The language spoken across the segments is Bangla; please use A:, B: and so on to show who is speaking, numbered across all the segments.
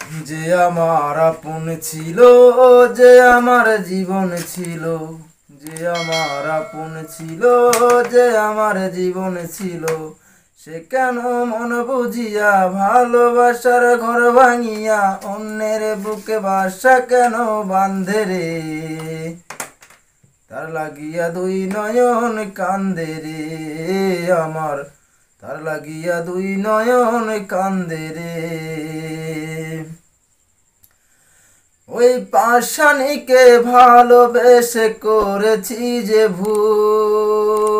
A: যে আমার আপন ছিল, যে আমার জীবন ছিল, যে আমার আপন ছিল, যে আমার জীবন ছিল, সে কেন মন বুঝিয়া ভালোবাসার ঘর ভাঙিয়া অন্যের বুকে বাসা কেন বান্ধে রে? তার লাগিয়া দুই নয়ন কান্দে রে আমার, তার লাগিয়া দুই নয়ন কান্দে রে। ওই পাষাণীকে ভালোবেসে করেছি যে ভুল,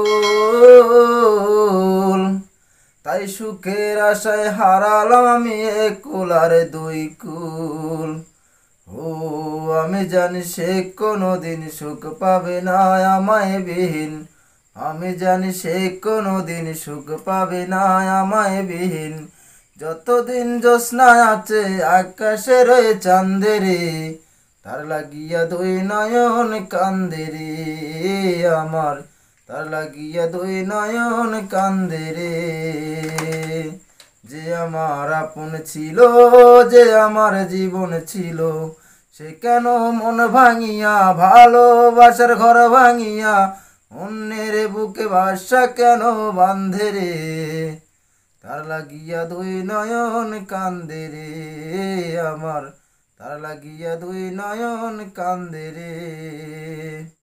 A: তাই সুখের আশায় হারালাম আমি এক কুল আর দুই কুল। ও আমি জানি সে কোনোদিন সুখ পাবে না আমায় বিহীন, আমি জানি সে কোনোদিন সুখ পাবে না আমায় বিহীন। যতদিন জ্যোৎস্না আছে আকাশে রয়ে চাঁদেরে, তার লাগিয়া দুই নয়ন কান্দে রে আমার, তার লাগিয়া দুই নয়ন কান্দে রে। যে আমার আপন ছিল, যে আমার জীবন ছিল, সে কেন মন ভাঙিয়া ভালোবাসার ঘর ভাঙিয়া অন্যের বুকে বাসা কেন বান্ধে রে? তার লাগিয়া দুই নয়ন কান্দে রে আমার, তার লাগিয়া দুই নয়ন কান্দে রে।